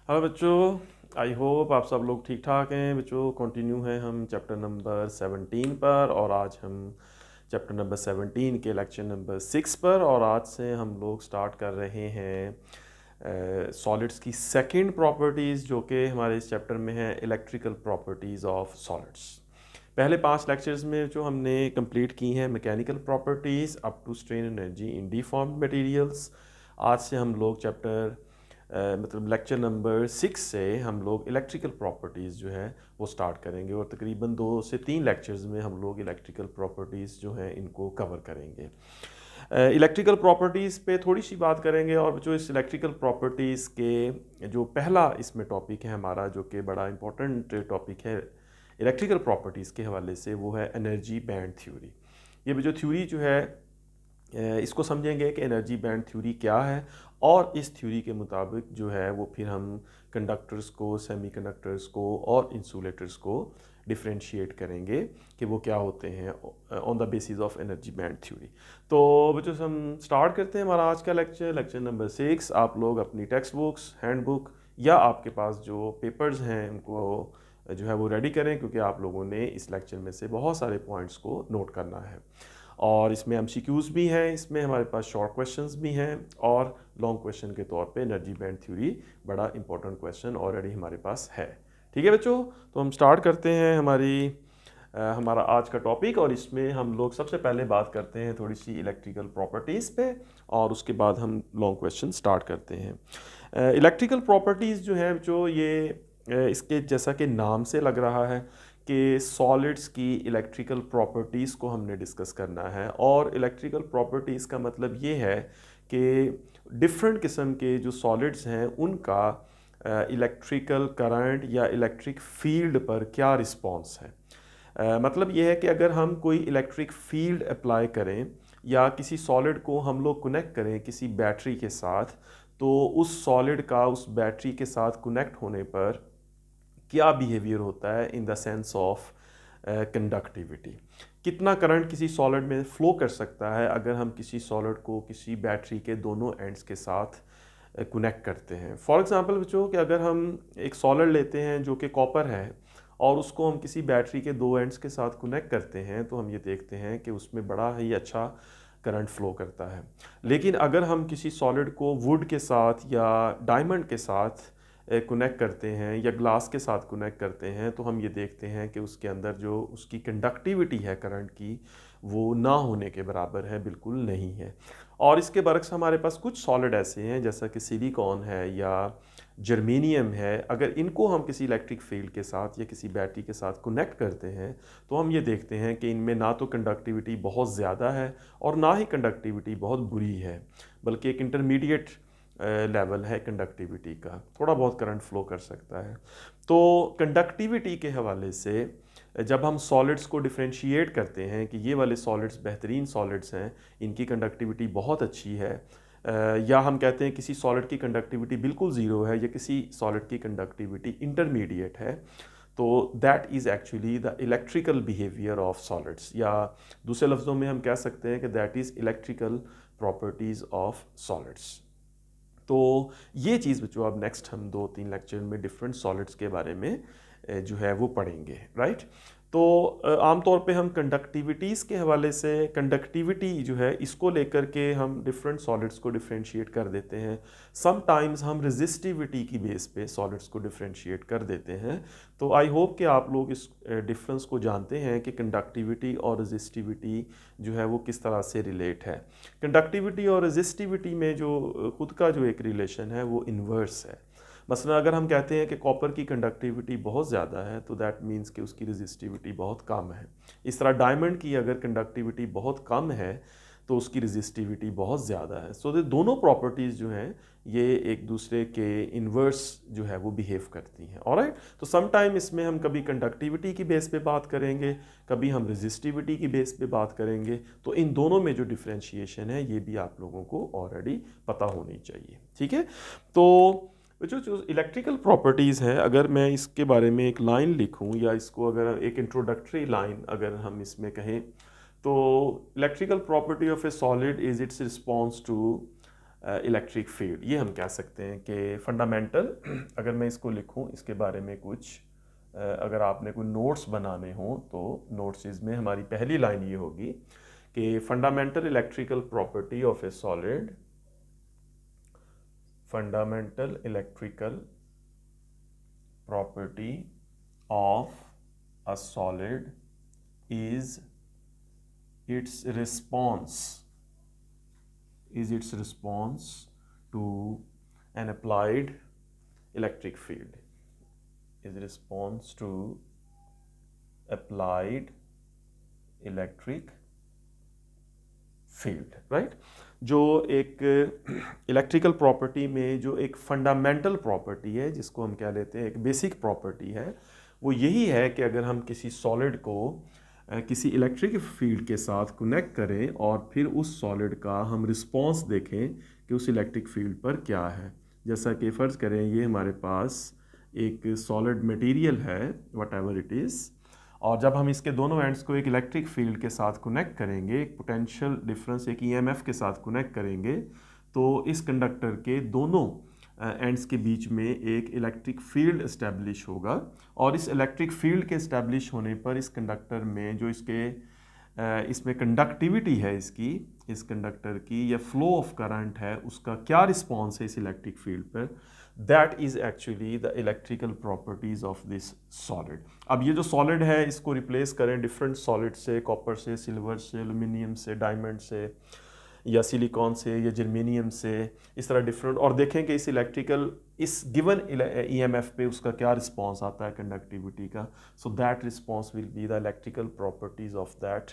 Hello बच्चों, I hope आप सब लोग ठीक ठाक हैं। बच्चों कंटिन्यू हैं हम चैप्टर नंबर 17 पर, और आज हम चैप्टर नंबर 17 के लेक्चर नंबर 6 पर, और आज से हम लोग स्टार्ट कर रहे हैं सॉलिड्स की सेकंड प्रॉपर्टीज़, जो कि हमारे इस चैप्टर में है इलेक्ट्रिकल प्रॉपर्टीज़ ऑफ सॉलिड्स। पहले 5 लेक्चर्स में जो हमने कंप्लीट की हैं mechanical properties up to strain energy in deformed materials. आज से हम लोग चैप्टर मतलब लेक्चर नंबर 6 से हम लोग इलेक्ट्रिकल प्रॉपर्टीज़ जो है वो स्टार्ट करेंगे, और तकरीबन 2 से 3 लेक्चर्स में हम लोग इलेक्ट्रिकल प्रॉपर्टीज़ जो हैं इनको कवर करेंगे। इलेक्ट्रिकल प्रॉपर्टीज़ पे थोड़ी सी बात करेंगे, और जो इस इलेक्ट्रिकल प्रॉपर्टीज़ के जो पहला इसमें टॉपिक है हमारा, जो कि बड़ा इंपॉर्टेंट टॉपिक है इलेक्ट्रिकल प्रॉपर्टीज़ के हवाले से, वो है एनर्जी बैंड थ्योरी। ये भी जो थ्योरी जो है इसको समझेंगे कि एनर्जी बैंड थ्योरी क्या है, और इस थ्योरी के मुताबिक जो है वो फिर हम कंडक्टर्स को, सेमीकंडक्टर्स को और इंसुलेटर्स को डिफरेंशिएट करेंगे कि वो क्या होते हैं on the basis of energy band theory. तो बच्चों हम स्टार्ट करते हैं हमारा आज का लेक्चर नंबर 6। आप लोग अपनी टेक्स्ट बुक्स, हैंड बुक या आपके पास जो पेपर्स हैं उनको जो है वो रेडी करें, क्योंकि आप लोगों ने इस लेक्चर में से बहुत सारे पॉइंट्स को नोट करना है। और इसमें एमसीक्यूज़ भी हैं, इसमें हमारे पास शॉर्ट क्वेश्चंस भी हैं, और लॉन्ग क्वेश्चन के तौर पे एनर्जी बैंड थ्योरी बड़ा इंपॉर्टेंट क्वेश्चन ऑलरेडी हमारे पास है। ठीक है बच्चों, तो हम स्टार्ट करते हैं हमारा आज का टॉपिक, और इसमें हम लोग सबसे पहले बात करते हैं थोड़ी सी इलेक्ट्रिकल प्रॉपर्टीज़ पे, और उसके बाद हम लॉन्ग क्वेश्चन स्टार्ट करते हैं। इलेक्ट्रिकल प्रॉपर्टीज़ जो हैं जो ये इसके जैसा कि नाम से लग रहा है कि सॉलिड्स की इलेक्ट्रिकल प्रॉपर्टीज़ को हमने डिस्कस करना है, और इलेक्ट्रिकल प्रॉपर्टीज़ का मतलब ये है कि डिफरेंट किस्म के जो सॉलिड्स हैं उनका इलेक्ट्रिकल करंट या इलेक्ट्रिक फील्ड पर क्या रिस्पॉन्स है। मतलब ये है कि अगर हम कोई इलेक्ट्रिक फील्ड अप्लाई करें या किसी सॉलिड को हम लोग कनेक्ट करें किसी बैटरी के साथ, तो उस सॉलिड का उस बैटरी के साथ कनेक्ट होने पर क्या बिहेवियर होता है इन द सेंस ऑफ कंडक्टिविटी। कितना करंट किसी सॉलिड में फ्लो कर सकता है अगर हम किसी सॉलिड को किसी बैटरी के दोनों एंड्स के साथ कनेक्ट करते हैं। फॉर एग्जांपल बच्चों कि अगर हम एक सॉलिड लेते हैं जो कि कॉपर है, और उसको हम किसी बैटरी के दो एंड्स के साथ कनेक्ट करते हैं, तो हम ये देखते हैं कि उसमें बड़ा ही अच्छा करंट फ्लो करता है। लेकिन अगर हम किसी सॉलिड को वुड के साथ या डायमंड के साथ कनेक्ट करते हैं या ग्लास के साथ कनेक्ट करते हैं, तो हम ये देखते हैं कि उसके अंदर जो उसकी कंडक्टिविटी है करंट की, वो ना होने के बराबर है, बिल्कुल नहीं है। और इसके बरक्स हमारे पास कुछ सॉलिड ऐसे हैं जैसा कि सिलिकॉन है या जर्मेनियम है, अगर इनको हम किसी इलेक्ट्रिक फील्ड के साथ या किसी बैटरी के साथ कनेक्ट करते हैं, तो हम ये देखते हैं कि इनमें ना तो कंडक्टिविटी बहुत ज़्यादा है और ना ही कंडक्टिविटी बहुत बुरी है, बल्कि एक इंटरमीडिएट लेवल है कंडक्टिविटी का, थोड़ा बहुत करंट फ्लो कर सकता है। तो कंडक्टिविटी के हवाले से जब हम सॉलिड्स को डिफरेंशिएट करते हैं कि ये वाले सॉलिड्स बेहतरीन सॉलिड्स हैं, इनकी कंडक्टिविटी बहुत अच्छी है, या हम कहते हैं किसी सॉलिड की कंडक्टिविटी बिल्कुल ज़ीरो है या किसी सॉलिड की कंडक्टिविटी इंटरमीडिएट है, तो that is actually the electrical behaviour of solids, या दूसरे लफ्ज़ों में हम कह सकते हैं कि that is electrical properties of solids. तो ये चीज़ बच्चों अब नेक्स्ट हम 2-3 लेक्चर में डिफरेंट सॉलिड्स के बारे में जो है वो पढ़ेंगे, राइट। तो आमतौर पे हम कंडक्टिविटीज़ के हवाले से, कंडक्टिविटी जो है इसको लेकर के हम डिफरेंट सॉलिड्स को डिफरेंशिएट कर देते हैं। समटाइम्स हम रेजिस्टिविटी की बेस पे सॉलिड्स को डिफरेंशिएट कर देते हैं। तो आई होप कि आप लोग इस डिफरेंस को जानते हैं कि कंडक्टिविटी और रेजिस्टिविटी जो है वो किस तरह से रिलेट है। कंडक्टिविटी और रेजिस्टिविटी में जो खुद का जो एक रिलेशन है वो इन्वर्स है। मसलन अगर हम कहते हैं कि कॉपर की कंडक्टिविटी बहुत ज़्यादा है, तो दैट मीन्स कि उसकी रेजिस्टिविटी बहुत कम है। इस तरह डायमंड की अगर कंडक्टिविटी बहुत कम है, तो उसकी रेजिस्टिविटी बहुत ज़्यादा है। सो दोनों प्रॉपर्टीज़ जो हैं ये एक दूसरे के इन्वर्स जो है वो बिहेव करती हैं। ऑलराइट, तो सम टाइम इसमें हम कभी कंडक्टिविटी की बेस पे बात करेंगे, कभी हम रेजिस्टिविटी की बेस पे बात करेंगे। तो इन दोनों में जो डिफरेंशिएशन है ये भी आप लोगों को ऑलरेडी पता होनी चाहिए। ठीक है, तो जो इलेक्ट्रिकल प्रॉपर्टीज़ है, अगर मैं इसके बारे में एक लाइन लिखूं, या इसको अगर एक इंट्रोडक्टरी लाइन अगर हम इसमें कहें, तो electrical property of a solid is its response to electric field, ये हम कह सकते हैं कि फंडामेंटल। अगर मैं इसको लिखूं, इसके बारे में कुछ अगर आपने कोई नोट्स बनाने हों तो नोट्स में हमारी पहली लाइन ये होगी कि fundamental electrical property of a solid, fundamental electrical property of a solid is its response to an applied electric field, is response to applied electric field, right? जो एक इलेक्ट्रिकल प्रॉपर्टी में जो एक फंडामेंटल प्रॉपर्टी है, जिसको हम क्या लेते हैं एक बेसिक प्रॉपर्टी है, वो यही है कि अगर हम किसी सॉलिड को किसी इलेक्ट्रिक फील्ड के साथ कनेक्ट करें और फिर उस सॉलिड का हम रिस्पॉन्स देखें कि उस इलेक्ट्रिक फील्ड पर क्या है। जैसा कि फ़र्ज़ करें ये हमारे पास एक सॉलिड मटेरियल है, वट एवर इट इज़, और जब हम इसके दोनों एंड्स को एक इलेक्ट्रिक फील्ड के साथ कनेक्ट करेंगे, एक पोटेंशियल डिफरेंस एक ईएमएफ के साथ कनेक्ट करेंगे, तो इस कंडक्टर के दोनों एंड्स के बीच में एक इलेक्ट्रिक फील्ड इस्टेब्लिश होगा। और इस इलेक्ट्रिक फील्ड के इस्टेब्लिश होने पर इस कंडक्टर में जो इसमें कंडक्टिविटी है इस कंडक्टर की या फ्लो ऑफ करंट है, उसका क्या रिस्पॉन्स है इस इलेक्ट्रिक फील्ड पर, that is actually the electrical properties of this solid. अब ये जो सॉलिड है इसको रिप्लेस करें डिफरेंट सॉलिड से, कॉपर से, सिल्वर से, एल्युमिनियम से, डायमंड से, या सिलिकॉन से, या जर्मेनियम से, इस तरह डिफरेंट, और देखें कि इस गिवन ईएमएफ पे उसका क्या रिस्पॉन्स आता है कंडक्टिविटी का। So that response will be the electrical properties of that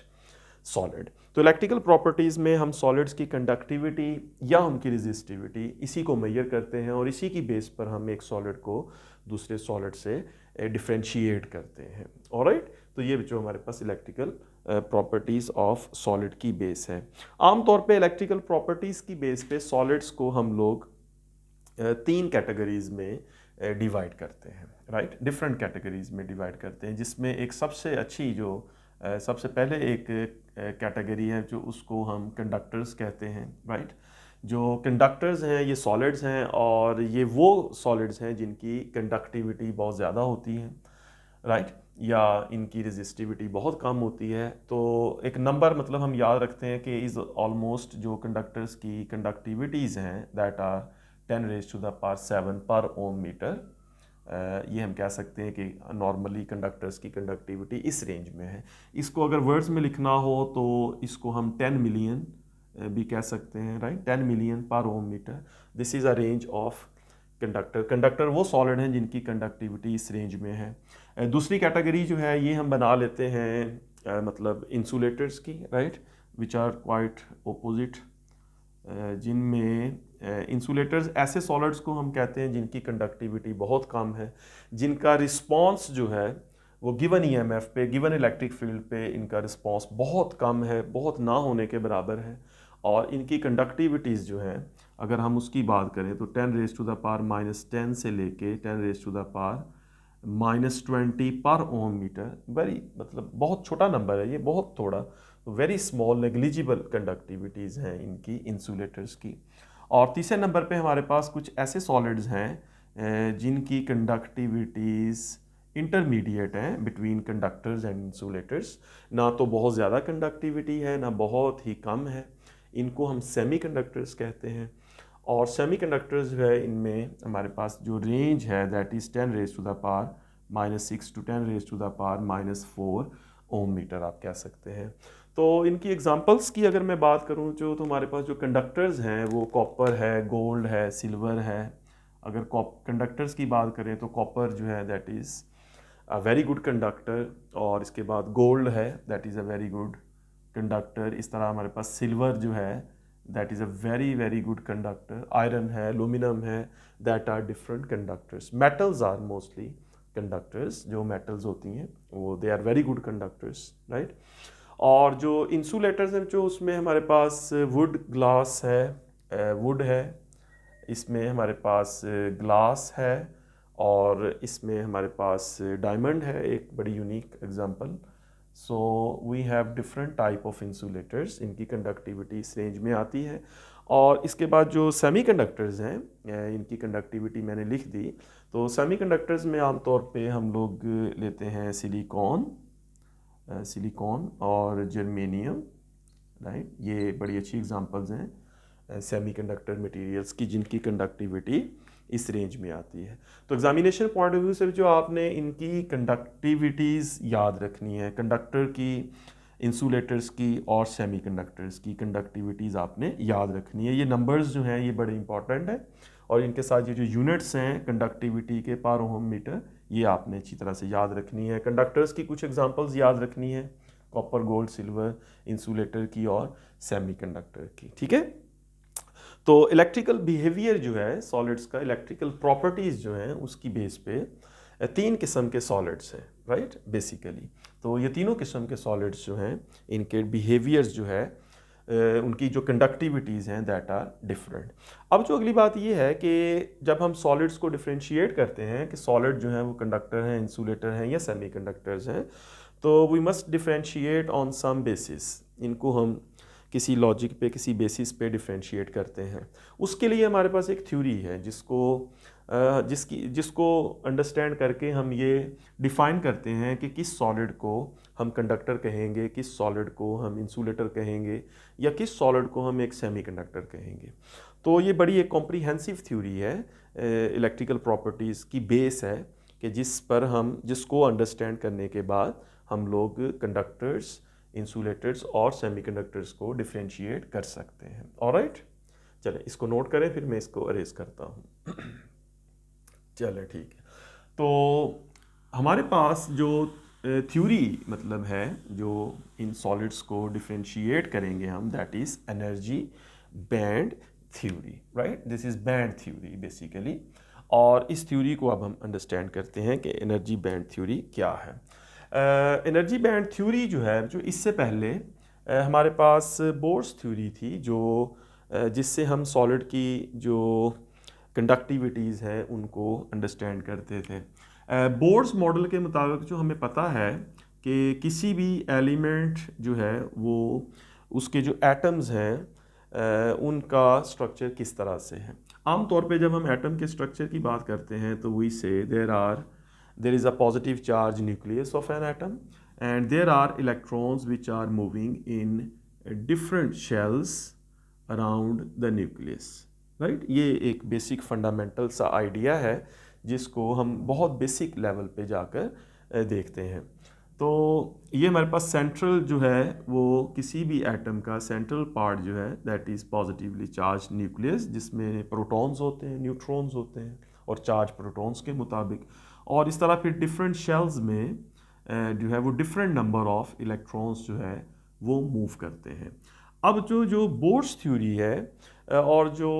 solid. तो इलेक्ट्रिकल प्रॉपर्टीज़ में हम सॉलिड्स की कंडक्टिविटी या उनकी रेजिस्टिविटी इसी को मेजर करते हैं और इसी की बेस पर हम एक सॉलिड को दूसरे सॉलिड से डिफरेंशिएट करते हैं। ऑलराइट, तो ये जो हमारे पास इलेक्ट्रिकल प्रॉपर्टीज़ ऑफ सॉलिड की बेस है। आमतौर पे इलेक्ट्रिकल प्रॉपर्टीज़ की बेस पे सॉलिड्स को हम लोग 3 कैटेगरीज़ में डिवाइड करते हैं, राइट, डिफरेंट कैटेगरीज़ में डिवाइड करते हैं, जिसमें एक सबसे अच्छी जो सबसे पहले एक कैटेगरी है जो उसको हम कंडक्टर्स कहते हैं, राइट। जो कंडक्टर्स हैं ये सॉलिड्स हैं और ये वो सॉलिड्स हैं जिनकी कंडक्टिविटी बहुत ज़्यादा होती है, राइट, या इनकी रेजिस्टिविटी बहुत कम होती है। तो एक नंबर मतलब हम याद रखते हैं कि इज़ ऑलमोस्ट जो कंडक्टर्स की कंडक्टिविटीज़ हैं दैट आर 10⁻⁷ पर ओम मीटर। ये हम कह सकते हैं कि नॉर्मली कंडक्टर्स की कंडक्टिविटी इस रेंज में है। इसको अगर वर्ड्स में लिखना हो तो इसको हम 10 मिलियन भी कह सकते हैं, राइट, 10 मिलियन पर ohm metre. This is a range of conductor वो सॉलिड हैं जिनकी कंडक्टिविटी इस रेंज में है। दूसरी कैटेगरी जो है ये हम बना लेते हैं मतलब इंसुलेटर्स की, right, which are quite opposite, जिनमें इंसुलेटर्स ऐसे सॉलिड्स को हम कहते हैं जिनकी कंडक्टिविटी बहुत कम है, जिनका रिस्पॉन्स जो है वो गिवन ईएमएफ पे, गिवन इलेक्ट्रिक फील्ड पे इनका रिस्पॉन्स बहुत कम है, बहुत ना होने के बराबर है, और इनकी कंडक्टिविटीज़ जो हैं अगर हम उसकी बात करें तो 10⁻⁻10 से लेके 10⁻⁻20 पर ओम मीटर, वेरी मतलब बहुत छोटा नंबर है ये, बहुत थोड़ा, वेरी स्मॉल नेग्लिजिबल कंडक्टिविटीज़ हैं इनकी इंसुलेटर्स की। और तीसरे नंबर पे हमारे पास कुछ ऐसे सॉलिड्स हैं जिनकी कंडक्टिविटीज़ इंटरमीडिएट हैं बिटवीन कंडक्टर्स एंड इंसुलेटर्स, ना तो बहुत ज़्यादा कंडक्टिविटी है ना बहुत ही कम है, इनको हम सेमीकंडक्टर्स कहते हैं। और सेमीकंडक्टर्स जो है इनमें हमारे पास जो रेंज है that is 10⁻⁻6 to 10⁻⁻4 ohm meter आप कह सकते हैं। तो इनकी एग्जांपल्स की अगर मैं बात करूं जो, तो हमारे पास जो कंडक्टर्स हैं वो कॉपर है, गोल्ड है, सिल्वर है। अगर कंडक्टर्स की बात करें तो कॉपर जो है that is a very good conductor, और इसके बाद गोल्ड है that is a very good conductor. इस तरह हमारे पास सिल्वर जो है that is a very very good conductor. Iron है, एल्यूमिनियम है, that are different conductors. Metals are mostly conductors, जो मेटल्स होती हैं वो they are very good conductors, right. और जो इंसुलेटर्स हैं जो उसमें हमारे पास वुड ग्लास है, वुड है, इसमें हमारे पास ग्लास है, और इसमें हमारे पास डायमंड है, एक बड़ी unique example. So we have different type of insulators, इनकी कंडक्टिविटी इस रेंज में आती है। और इसके बाद जो सेमीकंडक्टर्स हैं, इनकी कंडक्टिविटी मैंने लिख दी। तो सेमीकंडक्टर्स में आमतौर पे हम लोग लेते हैं सिलिकॉन और जर्मेनियम, राइट। ये बड़ी अच्छी एग्जांपल्स हैं सेमीकंडक्टर मटेरियल्स की जिनकी कंडक्टिविटी इस रेंज में आती है। तो एग्जामिनेशन पॉइंट ऑफ व्यू से जो आपने इनकी कंडक्टिविटीज़ याद रखनी है, कंडक्टर की, इंसुलेटर्स की और सेमीकंडक्टर्स की कंडक्टिविटीज़ आपने याद रखनी है। ये नंबर्स जो हैं ये बड़े इंपॉर्टेंट हैं और इनके साथ ये जो यूनिट्स हैं कंडक्टिविटी के पर ओम मीटर, ये आपने अच्छी तरह से याद रखनी है। कंडक्टर्स की कुछ एग्जांपल्स याद रखनी है, कॉपर, गोल्ड, सिल्वर, इंसुलेटर की और सेमीकंडक्टर की, ठीक है। तो इलेक्ट्रिकल बिहेवियर जो है सॉलिड्स का, इलेक्ट्रिकल प्रॉपर्टीज़ जो हैं उसकी बेस पे 3 किस्म के सॉलिड्स हैं, राइट, बेसिकली। तो ये तीनों किस्म के सॉलिड्स जो हैं इनके बिहेवियर्स जो है उनकी जो कंडक्टिविटीज़ हैं दैट आर डिफरेंट। अब जो अगली बात ये है कि जब हम सॉलिड्स को डिफरेंशिएट करते हैं कि सॉलिड जो हैं वो कंडक्टर हैं, इंसुलेटर हैं या सेमीकंडक्टर्स हैं, तो we must differentiate on some basis. इनको हम किसी लॉजिक पे, किसी बेसिस पे डिफरेंशिएट करते हैं। उसके लिए हमारे पास एक थ्योरी है जिसको अंडरस्टैंड करके हम ये डिफ़ाइन करते हैं कि किस सॉलिड को हम कंडक्टर कहेंगे, किस सॉलिड को हम इंसुलेटर कहेंगे या किस सॉलिड को हम एक सेमीकंडक्टर कहेंगे। तो ये बड़ी एक कॉम्प्रिहेंसिव थ्योरी है, इलेक्ट्रिकल प्रॉपर्टीज़ की बेस है कि जिसको अंडरस्टैंड करने के बाद हम लोग कंडक्टर्स, इंसुलेटर्स और सेमीकंडक्टर्स को डिफरेंशिएट कर सकते हैं। ऑलराइट, चलें इसको नोट करें, फिर मैं इसको अरेज करता हूँ। चलें ठीक है। तो हमारे पास जो थ्योरी मतलब है जो इन सॉलिड्स को डिफरेंशिएट करेंगे हम, that is energy band theory, right. This is band theory basically. और इस थ्योरी को अब हम अंडरस्टैंड करते हैं कि एनर्जी बैंड थ्योरी क्या है। एनर्जी बैंड थ्योरी जो है, जो इससे पहले हमारे पास बोर्स थ्योरी थी, जो जिससे हम सॉलिड की जो कंडक्टिविटीज़ हैं उनको अंडरस्टैंड करते थे। बोर्स मॉडल के मुताबिक जो हमें पता है कि किसी भी एलिमेंट जो है वो उसके जो एटम्स हैं उनका स्ट्रक्चर किस तरह से है। आम तौर पे जब हम एटम के स्ट्रक्चर की बात करते हैं तो वी से there is a positive charge nucleus of an atom and there are electrons which are moving in different shells around the nucleus, right। ये एक बेसिक फंडामेंटल सा आइडिया है जिसको हम बहुत बेसिक लेवल पे जाकर देखते हैं। तो ये हमारे पास सेंट्रल जो है वो किसी भी एटम का सेंट्रल पार्ट जो है that is positively charge nucleus, जिसमें प्रोटॉन्स होते हैं, न्यूट्रॉन्स होते हैं और चार्ज प्रोटॉन्स के मुताबिक। और इस तरह फिर डिफरेंट शेल्स में जो है वो डिफरेंट नंबर ऑफ इलेक्ट्रॉन्स जो है वो मूव करते हैं। अब जो बोर्स थ्योरी है और जो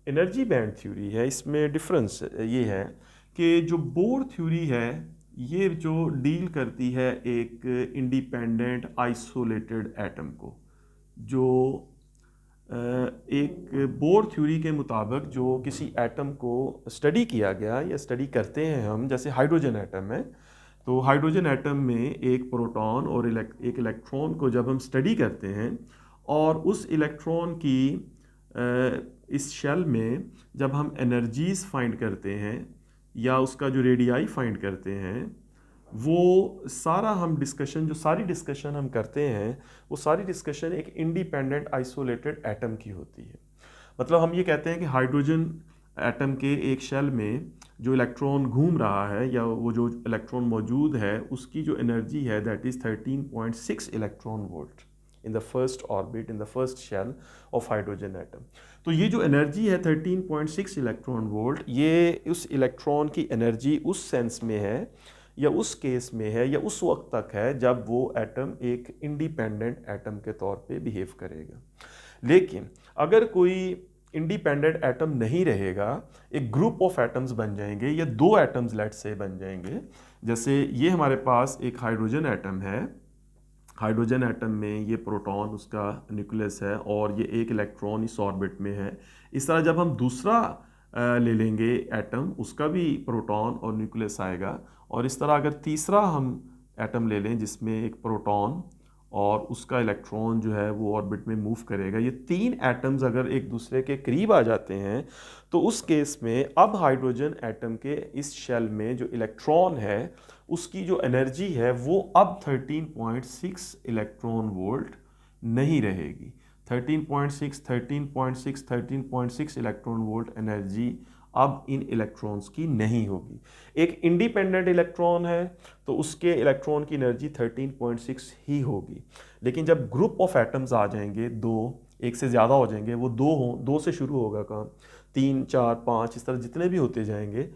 एनर्जी बैंड थ्योरी है, इसमें डिफरेंस ये है कि जो बोर थ्योरी है ये जो डील करती है एक इंडिपेंडेंट आइसोलेटेड एटम को। जो एक बोर थ्योरी के मुताबिक जो किसी एटम को स्टडी किया गया या स्टडी करते हैं हम, जैसे हाइड्रोजन एटम है, तो हाइड्रोजन एटम में एक प्रोटॉन और एक इलेक्ट्रॉन को जब हम स्टडी करते हैं और उस इलेक्ट्रॉन की इस शेल में जब हम एनर्जीज फाइंड करते हैं या उसका जो रेडियाई फाइंड करते हैं, वो सारा हम डिस्कशन, जो सारी डिस्कशन हम करते हैं वो सारी डिस्कशन एक इंडिपेंडेंट आइसोलेटेड एटम की होती है। मतलब हम ये कहते हैं कि हाइड्रोजन एटम के एक शेल में जो इलेक्ट्रॉन घूम रहा है या वो जो इलेक्ट्रॉन मौजूद है उसकी जो एनर्जी है that is 13.6 electron volt in the first orbit, in the first shell of hydrogen atom. तो ये जो एनर्जी है 13.6 इलेक्ट्रॉन वोल्ट, ये उस इलेक्ट्रॉन की एनर्जी उस सेंस में है या उस केस में है या उस वक्त तक है जब वो एटम एक इंडिपेंडेंट एटम के तौर पे बिहेव करेगा। लेकिन अगर कोई इंडिपेंडेंट एटम नहीं रहेगा, एक ग्रुप ऑफ एटम्स बन जाएंगे या दो एटम्स लेट से बन जाएंगे। जैसे ये हमारे पास एक हाइड्रोजन एटम है, हाइड्रोजन एटम में ये प्रोटॉन उसका न्यूक्लियस है और ये एक इलेक्ट्रॉन इस ऑर्बिट में है। इस तरह जब हम दूसरा ले लेंगे एटम, उसका भी प्रोटॉन और न्यूक्लियस आएगा। और इस तरह अगर तीसरा हम एटम ले लें जिसमें एक प्रोटॉन और उसका इलेक्ट्रॉन जो है वो ऑर्बिट में मूव करेगा। ये 3 एटम्स अगर एक दूसरे के करीब आ जाते हैं तो उस केस में अब हाइड्रोजन एटम के इस शेल में जो इलेक्ट्रॉन है उसकी जो एनर्जी है वो अब 13.6 इलेक्ट्रॉन वोल्ट नहीं रहेगी। 13.6 इलेक्ट्रॉन वोल्ट एनर्जी अब इन इलेक्ट्रॉन्स की नहीं होगी। एक इंडिपेंडेंट इलेक्ट्रॉन है तो उसके इलेक्ट्रॉन की एनर्जी 13.6 ही होगी। लेकिन जब ग्रुप ऑफ एटम्स आ जाएंगे, दो, एक से ज़्यादा हो जाएंगे, वो दो से शुरू होगा काम, 3, 4, 5 इस तरह जितने भी होते जाएंगे,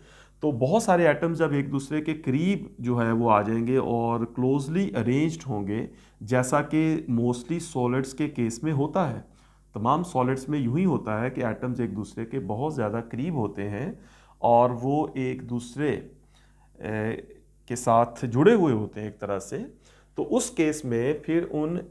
तो बहुत सारे एटम्स जब एक दूसरे के करीब जो है वो आ जाएंगे और क्लोजली अरेंज्ड होंगे, जैसा कि मोस्टली सॉलिड्स के केस में होता है। तमाम सॉलिड्स में यूं ही होता है कि एटम्स एक दूसरे के बहुत ज़्यादा करीब होते हैं और वो एक दूसरे के साथ जुड़े हुए होते हैं एक तरह से। तो उस केस में फिर उन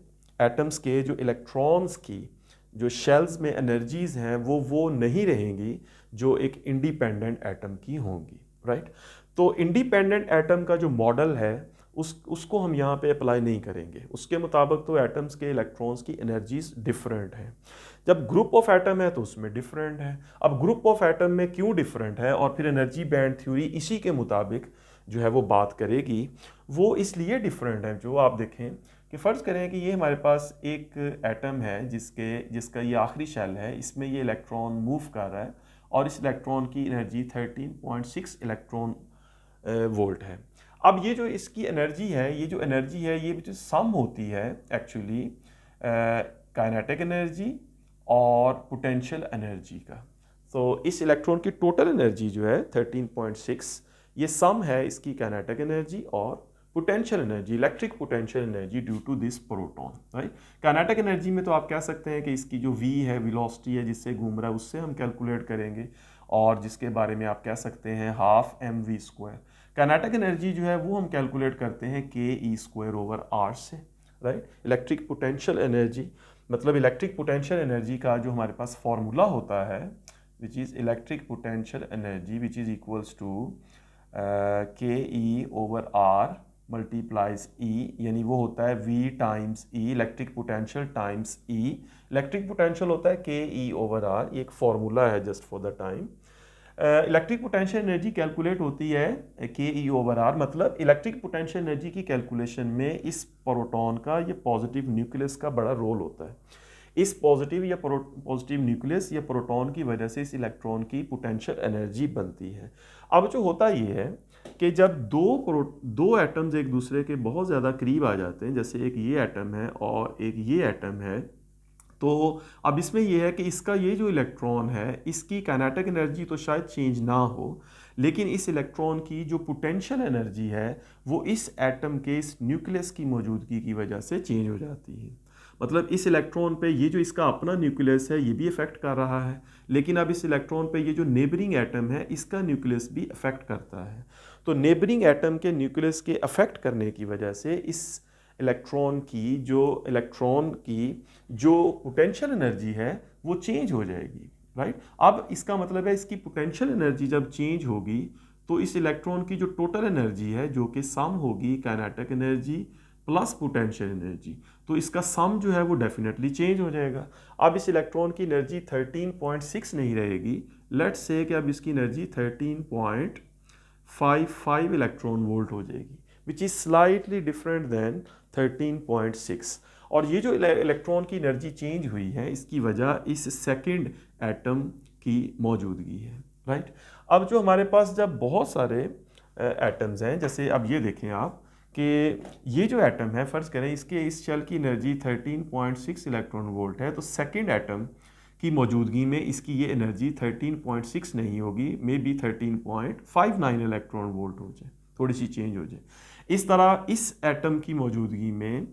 एटम्स के जो इलेक्ट्रॉन्स की जो शेल्स में एनर्जीज हैं वो नहीं रहेंगी जो एक इंडिपेंडेंट एटम की होंगी, राइट। तो इंडिपेंडेंट एटम का जो मॉडल है उसको हम यहाँ पे अप्लाई नहीं करेंगे। उसके मुताबिक तो एटम्स के इलेक्ट्रॉन्स की एनर्जीज डिफरेंट हैं। जब ग्रुप ऑफ एटम है तो उसमें डिफरेंट है। अब ग्रुप ऑफ एटम में क्यों डिफरेंट है और फिर एनर्जी बैंड थ्योरी इसी के मुताबिक जो है वो बात करेगी। वो इसलिए डिफरेंट है, जो आप देखें कि फ़र्ज़ करें कि ये हमारे पास एक एटम है जिसका ये आखिरी शेल है, इसमें ये इलेक्ट्रॉन मूव कर रहा है और इस इलेक्ट्रॉन की एनर्जी 13.6 इलेक्ट्रॉन वोल्ट है। अब ये जो इसकी एनर्जी है, ये जो एनर्जी है ये जो सम होती है एक्चुअली काइनेटिक एनर्जी और पोटेंशियल एनर्जी का। तो इस इलेक्ट्रॉन की टोटल एनर्जी जो है 13.6, ये सम है इसकी काइनेटिक एनर्जी और potential energy, electric potential energy due to this proton, right. Kinetic energy में तो आप कह सकते हैं कि इसकी जो v है, वेलोसिटी है जिससे घूम रहा है, उससे हम कैलकुलेट करेंगे और जिसके बारे में आप कह सकते हैं हाफ mv²। काइनेटिक एनर्जी जो है वो हम कैलकुलेट करते हैं ke²/r से, राइट। इलेक्ट्रिक पोटेंशियल एनर्जी मतलब इलेक्ट्रिक पोटेंशियल एनर्जी का जो हमारे पास फॉर्मूला होता है which is electric potential energy which is equals to ke/r multiplies E, यानी वो होता है V times E, electric potential times E। Electric potential होता है ke/r, ये एक फॉर्मूला है just for the time. Electric potential energy calculate होती है ke/r, मतलब इलेक्ट्रिक पोटेंशियल एनर्जी की कैलकुलेशन में इस प्रोटॉन का, ये पॉजिटिव न्यूक्लियस का बड़ा रोल होता है। इस पॉजिटिव न्यूक्लियस या प्रोटॉन की वजह से इस इलेक्ट्रॉन की पोटेंशियल एनर्जी बनती है। अब जो होता ये है कि जब दो एटम्स एक दूसरे के बहुत ज़्यादा करीब आ जाते हैं, जैसे एक ये एटम है और एक ये एटम है, तो अब इसमें यह है कि इसका ये जो इलेक्ट्रॉन है इसकी काइनेटिक एनर्जी तो शायद चेंज ना हो, लेकिन इस इलेक्ट्रॉन की जो पोटेंशियल एनर्जी है वो इस एटम के इस न्यूक्लियस की मौजूदगी की वजह से चेंज हो जाती है। मतलब इस इलेक्ट्रॉन पे ये जो इसका अपना न्यूक्लियस है ये भी इफेक्ट कर रहा है, लेकिन अब इस इलेक्ट्रॉन पे ये जो नेबरिंग एटम है इसका न्यूक्लियस भी अफेक्ट करता है। तो नेबरिंग एटम के न्यूक्लियस के अफेक्ट करने की वजह से इस इलेक्ट्रॉन की जो पोटेंशियल एनर्जी है वो चेंज हो जाएगी, राइट। अब इसका मतलब है इसकी पोटेंशियल एनर्जी जब चेंज होगी तो इस इलेक्ट्रॉन की जो टोटल एनर्जी है जो कि सम होगी kinetic energy plus potential energy, तो इसका सम जो है वो डेफिनेटली चेंज हो जाएगा। अब इस इलेक्ट्रॉन की एनर्जी 13.6 नहीं रहेगी, लेट्स से कि अब इसकी एनर्जी 13.55 इलेक्ट्रॉन वोल्ट हो जाएगी, which is slightly different than 13.6। और ये जो इलेक्ट्रॉन की एनर्जी चेंज हुई है इसकी वजह इस सेकंड एटम की मौजूदगी है, राइट। अब जो हमारे पास जब बहुत सारे एटम्स हैं, जैसे अब ये देखें आप कि ये जो एटम है, फ़र्ज़ करें इसके इस शेल की एनर्जी 13.6 इलेक्ट्रॉन वोल्ट है, तो सेकंड एटम की मौजूदगी में इसकी ये एनर्जी 13.6 नहीं होगी, मे बी 13.59 इलेक्ट्रॉन वोल्ट हो जाए, थोड़ी सी चेंज हो जाए। इस तरह इस एटम की मौजूदगी में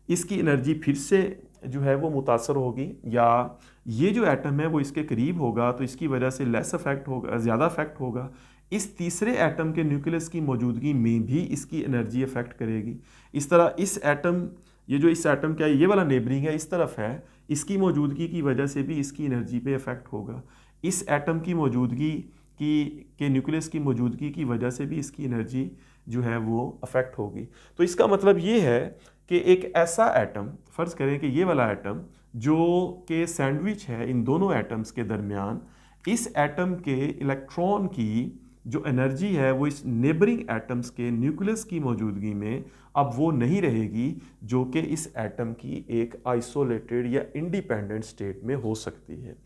इसकी एनर्जी फिर से जो है वो मुतासर होगी, या ये जो एटम है वो इसके करीब होगा तो इसकी वजह से लेस इफेक्ट होगा, ज़्यादा इफेक्ट होगा। इस तीसरे एटम के न्यूक्लियस की मौजूदगी में भी इसकी एनर्जी इफेक्ट करेगी। इस तरह इस एटम, ये जो इस एटम का ये वाला नेबरिंग है इस तरफ है, इसकी मौजूदगी की वजह से भी इसकी एनर्जी पे इफेक्ट होगा। इस एटम की मौजूदगी के न्यूक्लियस की मौजूदगी की वजह से भी इसकी एनर्जी जो है वो अफेक्ट होगी। तो इसका मतलब ये है कि एक ऐसा एटम, फर्ज करें कि ये वाला एटम जो कि सैंडविच है इन दोनों एटम्स के दरमियान, इस एटम के इलेक्ट्रॉन की जो एनर्जी है वो इस नेबरिंग एटम्स के न्यूक्लियस की मौजूदगी में अब वो नहीं रहेगी जो कि इस एटम की एक आइसोलेटेड या इंडिपेंडेंट स्टेट में हो सकती है।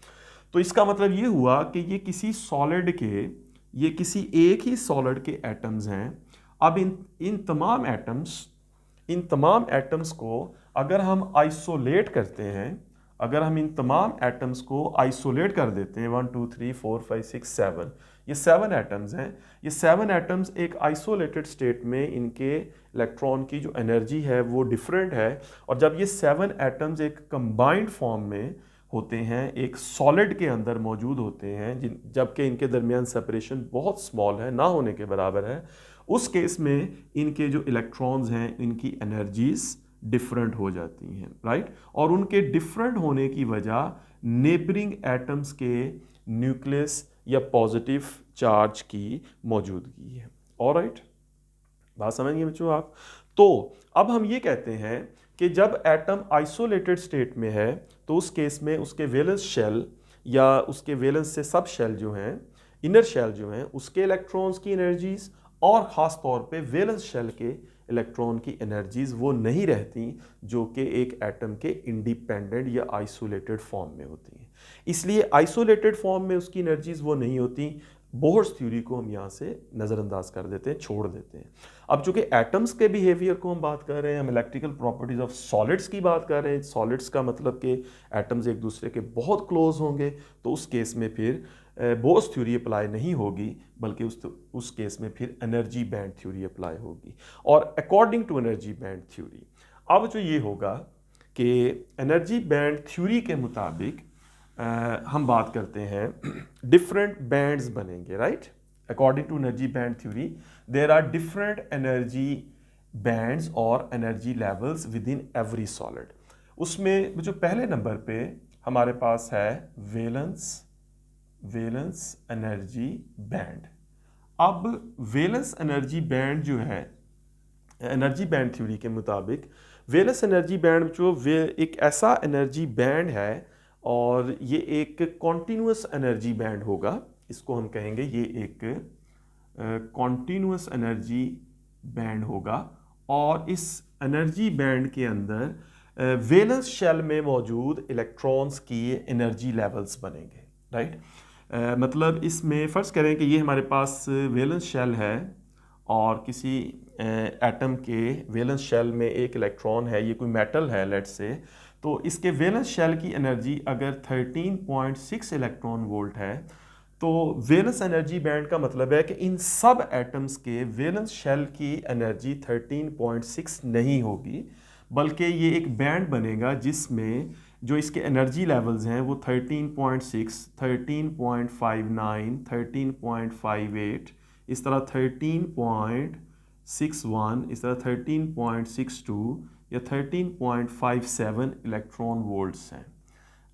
तो इसका मतलब ये हुआ कि ये किसी सॉलिड के, ये किसी एक ही सॉलिड के एटम्स हैं। अब इन तमाम एटम्स को अगर हम आइसोलेट करते हैं, अगर हम इन तमाम एटम्स को आइसोलेट कर देते हैं, 1 2 3 4 5 6 7, ये 7 एटम्स हैं। ये 7 एटम्स एक आइसोलेटेड स्टेट में इनके इलेक्ट्रॉन की जो एनर्जी है वो डिफरेंट है। और जब ये 7 एटम्स एक कंबाइंड फॉर्म में होते हैं, एक सॉलिड के अंदर मौजूद होते हैं, जबकि इनके दरमियान सेपरेशन बहुत स्मॉल है, ना होने के बराबर है, उस केस में इनके जो इलेक्ट्रॉन्स हैं इनकी एनर्जीज डिफरेंट हो जाती हैं, राइट। और उनके डिफरेंट होने की वजह नेबरिंग एटम्स के न्यूक्लियस या पॉजिटिव चार्ज की मौजूदगी है। ऑलराइट, बात समझेंगे बच्चों आप। तो अब हम ये कहते हैं कि जब एटम आइसोलेटेड स्टेट में है तो उस केस में उसके वैलेंस शेल या उसके वैलेंस से सब शेल जो हैं, इनर शेल जो हैं, उसके इलेक्ट्रॉन्स की एनर्जीज और ख़ास तौर पे वैलेंस शेल के इलेक्ट्रॉन की एनर्जीज वो नहीं रहती जो कि एक एटम के इंडिपेंडेंट या आइसोलेटेड फॉर्म में होती हैं। इसलिए आइसोलेटेड फॉर्म में उसकी एनर्जीज वो नहीं होती। बोहर्स थ्योरी को हम यहाँ से नज़रअंदाज कर देते हैं, छोड़ देते हैं। अब चूंकि एटम्स के बिहेवियर को हम बात कर रहे हैं, हम इलेक्ट्रिकल प्रॉपर्टीज ऑफ सॉलिड्स की बात कर रहे हैं, सॉलिड्स का मतलब कि एटम्स एक दूसरे के बहुत क्लोज होंगे, तो उस केस में फिर बोर्स थ्योरी अप्लाई नहीं होगी, बल्कि उस केस में फिर एनर्जी बैंड थ्योरी अप्लाई होगी। और according to energy band theory अब जो ये होगा कि एनर्जी बैंड थ्योरी के मुताबिक हम बात करते हैं डिफरेंट बैंड्स बनेंगे, right. According to energy band theory there are different energy bands और energy levels within every solid. उसमें जो पहले नंबर पे हमारे पास है वैलेंस एनर्जी बैंड। अब वैलेंस एनर्जी बैंड जो है एनर्जी बैंड थ्योरी के मुताबिक, वैलेंस एनर्जी बैंड जो एक ऐसा एनर्जी बैंड है और ये एक कॉन्टिन्यूस एनर्जी बैंड होगा। इसको हम कहेंगे ये एक कॉन्टिन्यूस एनर्जी बैंड होगा। और इस एनर्जी बैंड के अंदर वैलेंस शेल में मौजूद इलेक्ट्रॉन्स की एनर्जी लेवल्स बनेंगे, राइट। मतलब इसमें फ़र्ज़ करें कि ये हमारे पास वैलेंस शेल है और किसी एटम के वैलेंस शेल में एक इलेक्ट्रॉन है, ये कोई मेटल है लेट्स से, तो इसके वैलेंस शेल की एनर्जी अगर 13.6 इलेक्ट्रॉन वोल्ट है, तो वैलेंस एनर्जी बैंड का मतलब है कि इन सब एटम्स के वैलेंस शेल की एनर्जी 13.6 नहीं होगी, बल्कि ये एक बैंड बनेगा जिसमें जो इसके एनर्जी लेवल्स हैं वो 13.6, 13.59, 13.58, इस तरह 13.61, इस तरह 13.62 या 13.57 इलेक्ट्रॉन वोल्ट्स हैं,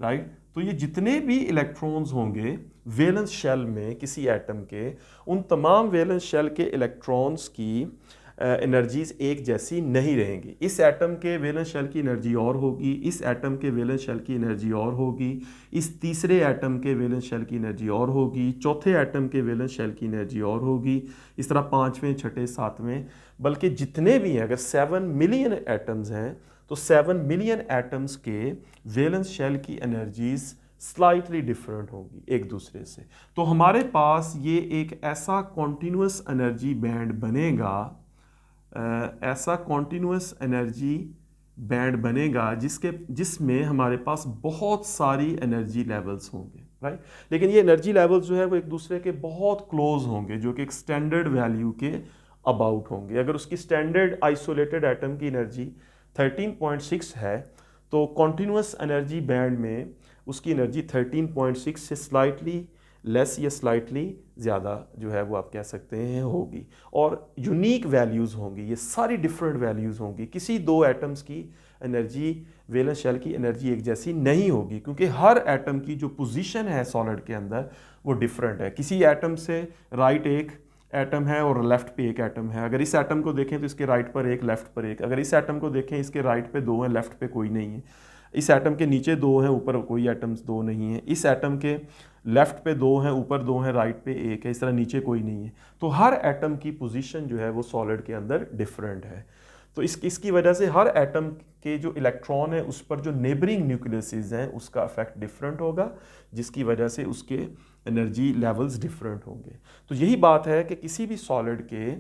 राइट। तो ये जितने भी इलेक्ट्रॉन्स होंगे वैलेंस शेल में किसी एटम के, उन तमाम वैलेंस शेल के इलेक्ट्रॉन्स की एनर्जीज एक जैसी नहीं रहेंगी। इस एटम के वैलेंस शेल की एनर्जी और होगी, इस एटम के वैलेंस शेल की एनर्जी और होगी, इस तीसरे एटम के वैलेंस शेल की एनर्जी और होगी, चौथे एटम के वैलेंस शेल की एनर्जी और होगी, इस तरह पाँचवें, छठे, सातवें, बल्कि जितने भी हैं, अगर 7 मिलियन एटम्स हैं तो 7 मिलियन एटम्स के वैलेंस शेल की एनर्जीज स्लाइटली डिफरेंट होगी एक दूसरे से। तो हमारे पास ये एक ऐसा कॉन्टिन्यूस एनर्जी बैंड बनेगा, ऐसा कॉन्टिन्यूस एनर्जी बैंड बनेगा जिसमें हमारे पास बहुत सारी एनर्जी लेवल्स होंगे, राइट। लेकिन ये एनर्जी लेवल्स जो है वो एक दूसरे के बहुत क्लोज होंगे, जो कि एक स्टैंडर्ड वैल्यू के अबाउट होंगे। अगर उसकी स्टैंडर्ड आइसोलेटेड एटम की एनर्जी 13.6 है तो कॉन्टिन्यूस एनर्जी बैंड में उसकी एनर्जी 13.6 से स्लाइटली लेस या स्लाइटली ज़्यादा जो है वो आप कह सकते हैं होगी। और यूनिक वैल्यूज़ होंगी, ये सारी डिफरेंट वैल्यूज़ होंगी। किसी दो एटम्स की एनर्जी, वैलेंस शेल की एनर्जी एक जैसी नहीं होगी, क्योंकि हर एटम की जो पोजीशन है सॉलिड के अंदर वो डिफरेंट है। किसी एटम से राइट एक एटम है और लेफ्ट पे एक एटम है। अगर इस एटम को देखें तो इसके राइट पर एक, लेफ्ट पर एक। अगर इस एटम को देखें, इसके राइट पे दो हैं, लेफ्ट पे कोई नहीं है। इस एटम के नीचे दो हैं, ऊपर कोई एटम्स दो नहीं है। इस एटम के लेफ्ट पे दो हैं, ऊपर दो हैं, राइट पे एक है, इस तरह नीचे कोई नहीं है। तो हर एटम की पोजीशन जो है वो सॉलिड के अंदर डिफरेंट है। तो इसकी वजह से हर एटम के जो इलेक्ट्रॉन है उस पर जो नेबरिंग न्यूक्लियसेस हैं उसका इफेक्ट डिफरेंट होगा, जिसकी वजह से उसके एनर्जी लेवल्स डिफरेंट होंगे। तो यही बात है कि किसी भी सॉलिड के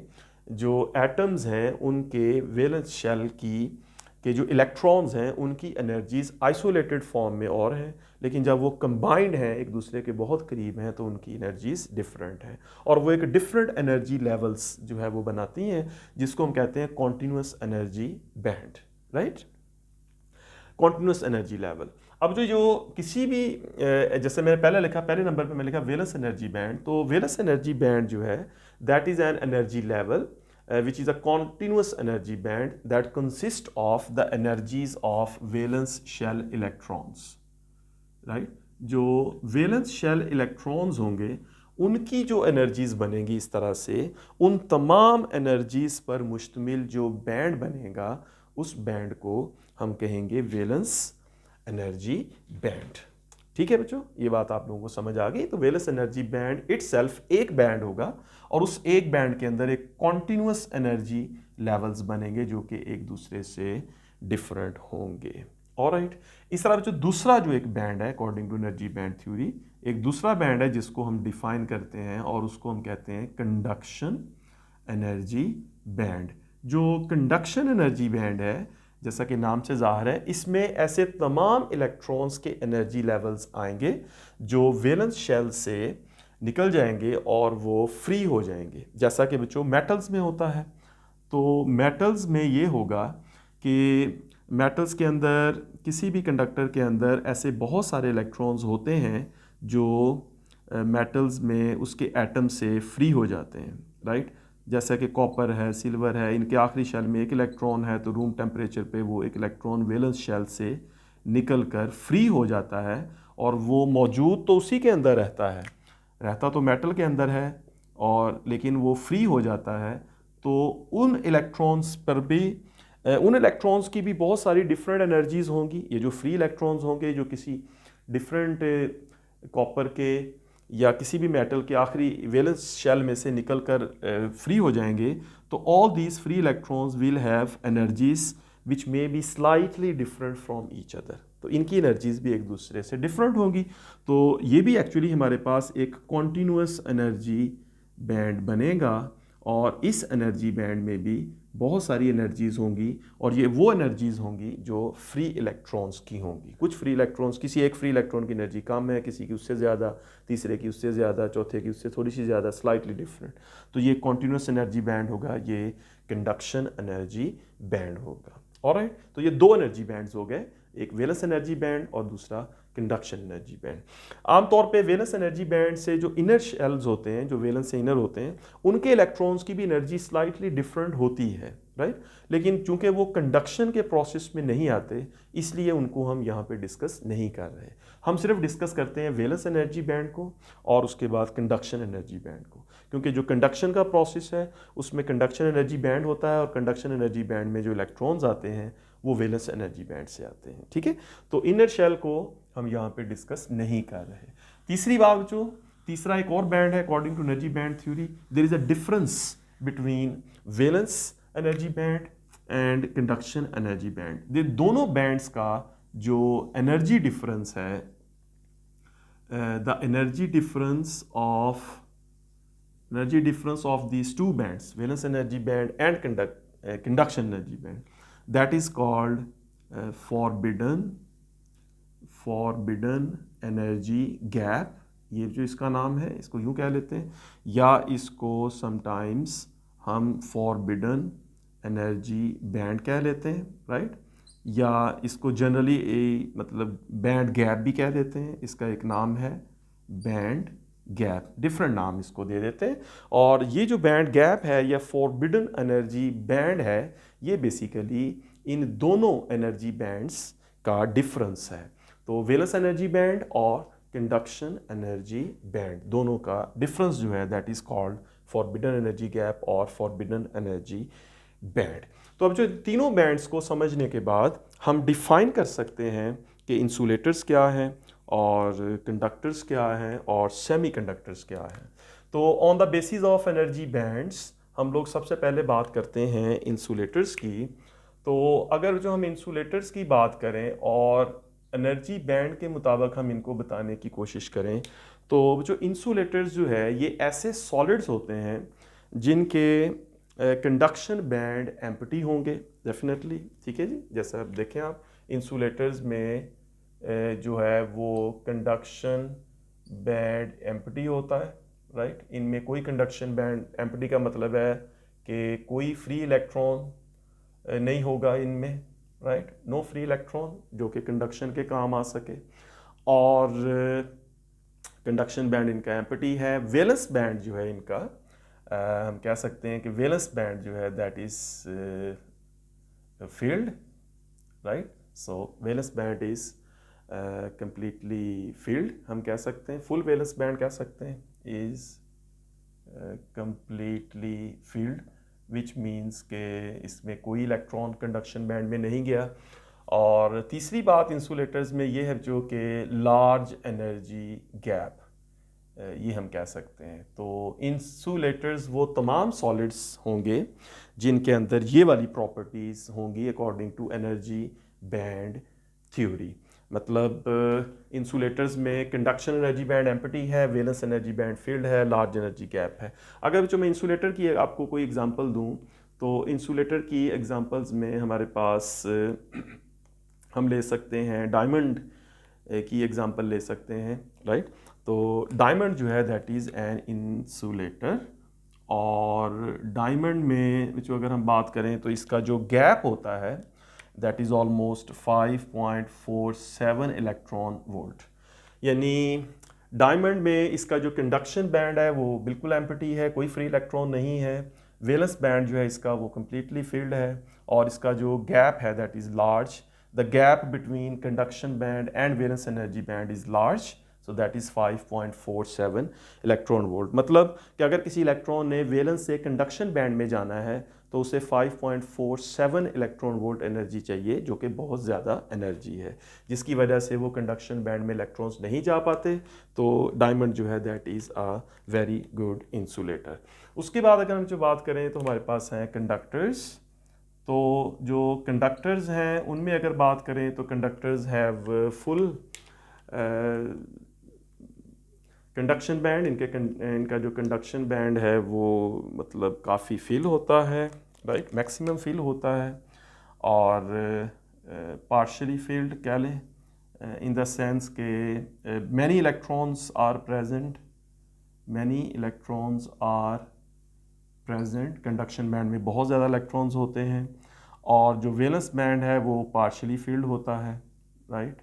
जो एटम्स हैं उनके वैलेंस शेल के जो इलेक्ट्रॉन्स हैं उनकी एनर्जीज आइसोलेटेड फॉर्म में और हैं, लेकिन जब वो कंबाइंड हैं, एक दूसरे के बहुत करीब हैं, तो उनकी एनर्जीज डिफरेंट हैं और वो एक डिफरेंट एनर्जी लेवल्स जो है वो बनाती हैं, जिसको हम कहते हैं continuous energy band, right. Continuous energy level. अब जो किसी भी जैसे मैंने पहले लिखा, पहले नंबर पे मैं लिखा वैलेंस एनर्जी बैंड। तो वैलेंस एनर्जी बैंड जो है that is an energy level which is a continuous energy band that consists of the energies of valence shell electrons, right? जो valence shell electrons होंगे उनकी जो एनर्जीज बनेगी इस तरह से, उन तमाम एनर्जीज पर मुश्तमिल जो बैंड बनेगा उस बैंड को हम कहेंगे वैलेंस एनर्जी बैंड। ठीक है बच्चों, ये बात आप लोगों को समझ आ गई। तो वैलेंस एनर्जी बैंड इटसेल्फ एक बैंड होगा और उस एक बैंड के अंदर एक कॉन्टिन्यूस एनर्जी लेवल्स बनेंगे जो कि एक दूसरे से डिफरेंट होंगे। ऑलराइट, इस तरह बच्चों दूसरा जो एक बैंड है according to energy band theory, एक दूसरा बैंड है जिसको हम डिफाइन करते हैं और उसको हम कहते हैं कंडक्शन एनर्जी बैंड। जो कंडक्शन एनर्जी बैंड है, जैसा कि नाम से जाहिर है, इसमें ऐसे तमाम इलेक्ट्रॉन्स के एनर्जी लेवल्स आएंगे जो वैलेंस शेल से निकल जाएंगे और वो फ्री हो जाएंगे, जैसा कि बच्चों मेटल्स में होता है। तो मेटल्स में ये होगा कि मेटल्स के अंदर, किसी भी कंडक्टर के अंदर ऐसे बहुत सारे इलेक्ट्रॉन्स होते हैं जो मेटल्स में उसके एटम से फ्री हो जाते हैं, राइट। जैसा कि कॉपर है, सिल्वर है, इनके आखिरी शेल में एक इलेक्ट्रॉन है, तो रूम टेम्परेचर पे वो एक इलेक्ट्रॉन वैलेंस शेल से निकल कर फ्री हो जाता है और वो मौजूद तो उसी के अंदर रहता तो मेटल के अंदर है, और लेकिन वो फ्री हो जाता है। तो उन इलेक्ट्रॉन्स पर भी, उन इलेक्ट्रॉन्स की भी बहुत सारी डिफरेंट एनर्जीज होंगी। ये जो फ्री इलेक्ट्रॉन्स होंगे जो किसी डिफरेंट कॉपर के या किसी भी मेटल के आखिरी वैलेंस शेल में से निकल कर फ्री हो जाएंगे, तो all these free electrons will have energies which may be slightly different from each other. तो इनकी एनर्जीज भी एक दूसरे से डिफरेंट होंगी। तो ये भी एक्चुअली हमारे पास एक कॉन्टीन्यूअस एनर्जी बैंड बनेगा और इस एनर्जी बैंड में भी बहुत सारी एनर्जीज होंगी और ये वो एनर्जीज होंगी जो फ्री इलेक्ट्रॉन्स की होंगी। कुछ फ्री इलेक्ट्रॉन्स, किसी एक फ्री इलेक्ट्रॉन की एनर्जी कम है, किसी की उससे ज़्यादा, तीसरे की उससे ज़्यादा, चौथे की उससे थोड़ी सी ज़्यादा, स्लाइटली डिफरेंट। तो ये कॉन्टीन्यूअस एनर्जी बैंड होगा, ये कंडक्शन एनर्जी बैंड होगा। ऑलराइट, तो ये दो एनर्जी बैंड्स हो गए, एक वैलेंस एनर्जी बैंड और दूसरा कंडक्शन एनर्जी बैंड। आमतौर पे वैलेंस एनर्जी बैंड से जो इनर शेल्स होते हैं, जो वैलेंस से इनर होते हैं, उनके इलेक्ट्रॉन्स की भी एनर्जी स्लाइटली डिफरेंट होती है, राइट। लेकिन चूंकि वो कंडक्शन के प्रोसेस में नहीं आते, इसलिए उनको हम यहाँ पे डिस्कस नहीं कर रहे। हम सिर्फ डिस्कस करते हैं वैलेंस एनर्जी बैंड को और उसके बाद कंडक्शन एनर्जी बैंड को, क्योंकि जो कंडक्शन का प्रोसेस है उसमें कंडक्शन एनर्जी बैंड होता है और कंडक्शन एनर्जी बैंड में जो इलेक्ट्रॉन्स आते हैं वो वैलेंस एनर्जी बैंड से आते हैं। ठीक है, तो इनर शेल को हम यहाँ पे डिस्कस नहीं कर रहे। तीसरी बात, जो तीसरा एक और बैंड है according to energy band theory, there is a difference between valence energy band and conduction energy band. ये दोनों बैंड्स का जो एनर्जी डिफरेंस है, the energy difference of these two bands, valence energy band and conduction energy band, that is called forbidden energy gap। ये जो इसका नाम है, इसको यूं कह लेते हैं, या इसको समटाइम्स हम forbidden energy band कह लेते हैं, राइट। या इसको जनरली मतलब बैंड गैप भी कह देते हैं। इसका एक नाम है बैंड गैप, डिफरेंट नाम इसको दे देते हैं। और ये जो बैंड गैप है या फॉरबिडन एनर्जी बैंड है, ये बेसिकली इन दोनों एनर्जी बैंड्स का डिफरेंस है। तो वैलेंस एनर्जी बैंड और कंडक्शन एनर्जी बैंड दोनों का डिफरेंस जो है that is called forbidden energy gap और फॉरबिडन एनर्जी बैंड। तो अब जो तीनों बैंड्स को समझने के बाद हम डिफाइन कर सकते हैं कि इंसुलेटर्स क्या हैं और कंडक्टर्स क्या हैं और सेमीकंडक्टर्स क्या हैं। तो on the basis of energy bands हम लोग सबसे पहले बात करते हैं इंसुलेटर्स की। तो अगर जो हम इंसुलेटर्स की बात करें और एनर्जी बैंड के मुताबिक हम इनको बताने की कोशिश करें, तो जो इंसुलेटर्स जो है ये ऐसे सॉलिड्स होते हैं जिनके कंडक्शन बैंड एम्प्टी होंगे डेफिनेटली, ठीक है जी। जैसे आप देखें, आप इंसुलेटर्स में जो है वो कंडक्शन बैंड एम्प्टी होता है, राइट। इनमें कोई कंडक्शन बैंड, एम्प्टी का मतलब है कि कोई फ्री इलेक्ट्रॉन नहीं होगा इनमें, राइट। नो फ्री इलेक्ट्रॉन जो कि कंडक्शन के काम आ सके। और कंडक्शन बैंड इनका एम्प्टी है। वेलेंस बैंड जो है इनका हम कह सकते हैं कि वेलेंस बैंड जो है that is field, right. So valence band is completely field, हम कह सकते हैं। फुल वेलेंस बैंड कह सकते हैं is completely field, which means के इसमें कोई इलेक्ट्रॉन कंडक्शन बैंड में नहीं गया। और तीसरी बात इंसुलेटर्स में ये है जो कि लार्ज एनर्जी गैप, ये हम कह सकते हैं। तो इंसुलेटर्स वो तमाम सॉलिड्स होंगे जिनके अंदर ये वाली प्रॉपर्टीज़ होंगी according to energy band theory. मतलब इंसुलेटर्स में कंडक्शन एनर्जी बैंड एम्प्टी है, वेलेंस एनर्जी बैंड फील्ड है, लार्ज एनर्जी गैप है। अगर जो मैं इंसुलेटर की आपको कोई एग्जांपल दूं, तो इंसुलेटर की एग्जांपल्स में हमारे पास हम ले सकते हैं डायमंड की एग्जांपल ले सकते हैं, राइट। तो डायमंड जो है दैट इज़ एन इंसुलेटर। और डायमंड में जो अगर हम बात करें तो इसका जो गैप होता है that is almost 5.47 electron volt. यानी डायमंड में इसका जो कंडक्शन बैंड है वो बिल्कुल एम्प्टी है, कोई फ्री इलेक्ट्रॉन नहीं है। वेलेंस बैंड जो है इसका वो कम्प्लीटली फील्ड है। और इसका जो गैप है that is large. The gap between conduction band and valence energy band is large, so that is 5.47 electron volt. मतलब कि अगर किसी इलेक्ट्रॉन ने वेलेंस से कंडक्शन बैंड में जाना है तो उसे 5.47 इलेक्ट्रॉन वोल्ट एनर्जी चाहिए, जो कि बहुत ज़्यादा एनर्जी है, जिसकी वजह से वो कंडक्शन बैंड में इलेक्ट्रॉन्स नहीं जा पाते। तो डायमंड जो है that is a very good insulator. उसके बाद अगर हम जो बात करें तो हमारे पास हैं कंडक्टर्स। तो जो कंडक्टर्स हैं उनमें अगर बात करें तो conductors have full conduction band. इनका जो कंडक्शन बैंड है वो मतलब काफ़ी फिल होता है, राइट, मैक्सिमम फिल होता है। और पार्शली फिल्ड कह लें इन द सेंस के many electrons are present, many electrons are present. Conduction band में बहुत ज़्यादा इलेक्ट्रॉन्स होते हैं। और जो वेलेंस बैंड है वो पार्शली फिल्ड होता है, right.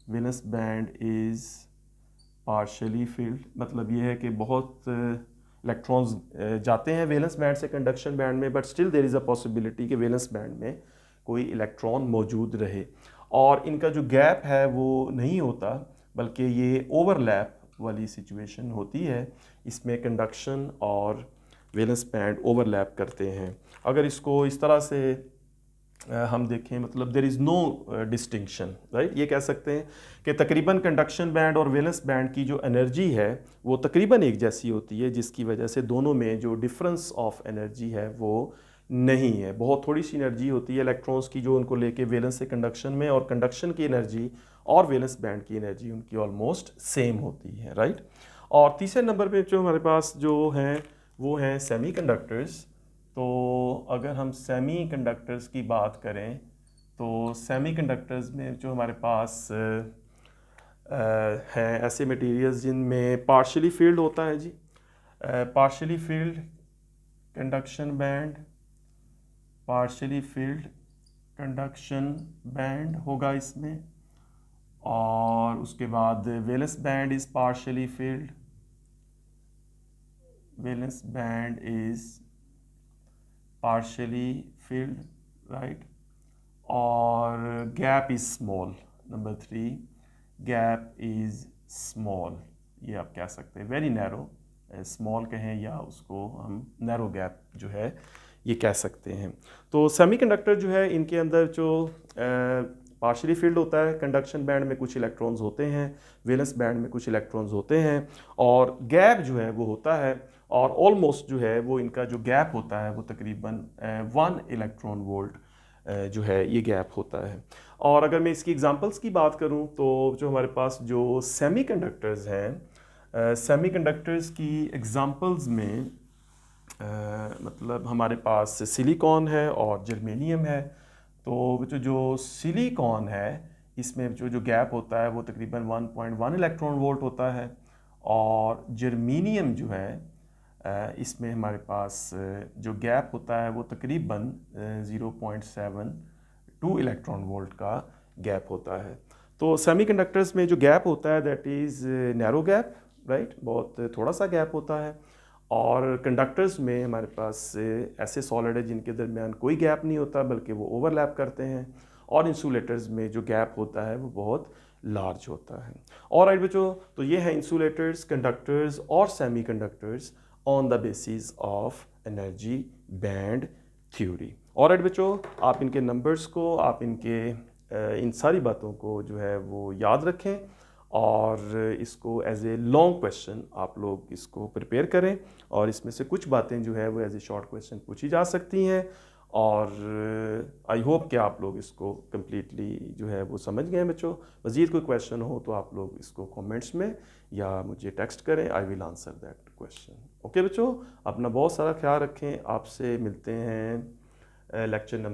Valence band is partially filled, मतलब ये है कि बहुत इलेक्ट्रॉन्स जाते हैं वेलेंस बैंड से कंडक्शन बैंड में, but still there is a possibility कि वेलेंस बैंड में कोई इलेक्ट्रॉन मौजूद रहे। और इनका जो गैप है वो नहीं होता, बल्कि ये ओवरलैप वाली सिचुएशन होती है। इसमें कंडक्शन और वेलेंस बैंड ओवरलैप करते हैं। अगर इसको इस तरह से हम देखें, मतलब there is no distinction, right. ये कह सकते हैं कि तकरीबन कंडक्शन बैंड और वेलेंस बैंड की जो एनर्जी है वो तकरीबन एक जैसी होती है, जिसकी वजह से दोनों में जो डिफरेंस ऑफ एनर्जी है वो नहीं है। बहुत थोड़ी सी एनर्जी होती है इलेक्ट्रॉन्स की जो उनको लेके वेलेंस से कंडक्शन में, और कंडक्शन की एनर्जी और वेलेंस बैंड की एनर्जी उनकी ऑलमोस्ट सेम होती है, राइट। और तीसरे नंबर पे जो हमारे पास जो हैं वो हैं सेमीकंडक्टर्स। तो अगर हम सेमीकंडक्टर्स की बात करें तो सेमीकंडक्टर्स में जो हमारे पास हैं ऐसे मटेरियल्स जिनमें पार्शली फील्ड होता है जी। Partially filled conduction band, partially filled conduction band होगा इसमें। और उसके बाद valence band is partially filled, valence band is partially filled, right। और gap is small, number 3 gap is small, ये आप कह सकते हैं, very narrow स्मॉल कहें या उसको हम नैरो गैप जो है ये कह सकते हैं। तो सेमीकंडक्टर जो है इनके अंदर जो पार्शियली फील्ड होता है, कंडक्शन बैंड में कुछ इलेक्ट्रॉन्स होते हैं, वैलेंस बैंड में कुछ इलेक्ट्रॉन्स होते हैं, और गैप जो है वो होता है, और ऑलमोस्ट जो है वो इनका जो गैप होता है वो तकरीबन 1 इलेक्ट्रॉन वोल्ट जो है ये गैप होता है। और अगर मैं इसकी एग्जांपल्स की बात करूं तो जो हमारे पास जो सेमीकंडक्टर्स हैं, सेमीकंडक्टर्स की एग्जांपल्स में मतलब हमारे पास सिलिकॉन है और जर्मेनियम है। तो जो सिलिकॉन है इसमें जो गैप होता है वो तकरीबन 1.1 इलेक्ट्रॉन वोल्ट होता है, और जर्मेनियम जो है इसमें हमारे पास जो गैप होता है वो तकरीबन 0.72 इलेक्ट्रॉन वोल्ट का गैप होता है। तो सेमीकंडक्टर्स में जो गैप होता है that is narrow gap, right, बहुत थोड़ा सा गैप होता है। और कंडक्टर्स में हमारे पास ऐसे सॉलिड है जिनके दरमियान कोई गैप नहीं होता बल्कि वो ओवरलैप करते हैं, और इंसुलेटर्स में जो गैप होता है वो बहुत लार्ज होता है। और राइट बच्चों, तो ये है इंसुलेटर्स, कंडक्टर्स और semiconductors on the basis of energy band theory. और राइट बच्चों, आप इनके नंबर्स को, आप इनके इन सारी बातों को जो है वो याद रखें, और इसको एज ए लॉन्ग क्वेश्चन आप लोग इसको प्रिपेयर करें, और इसमें से कुछ बातें जो है वो एज ए शॉर्ट क्वेश्चन पूछी जा सकती हैं। और आई होप कि आप लोग इसको कम्प्लीटली जो है वो समझ गए हैं बच्चों। मज़ीद कोई क्वेश्चन हो तो आप लोग इसको कमेंट्स में या मुझे टेक्स्ट करें, I will answer that question. Okay बच्चों, अपना बहुत सारा ख्याल रखें, आपसे मिलते हैं लेक्चर नंबर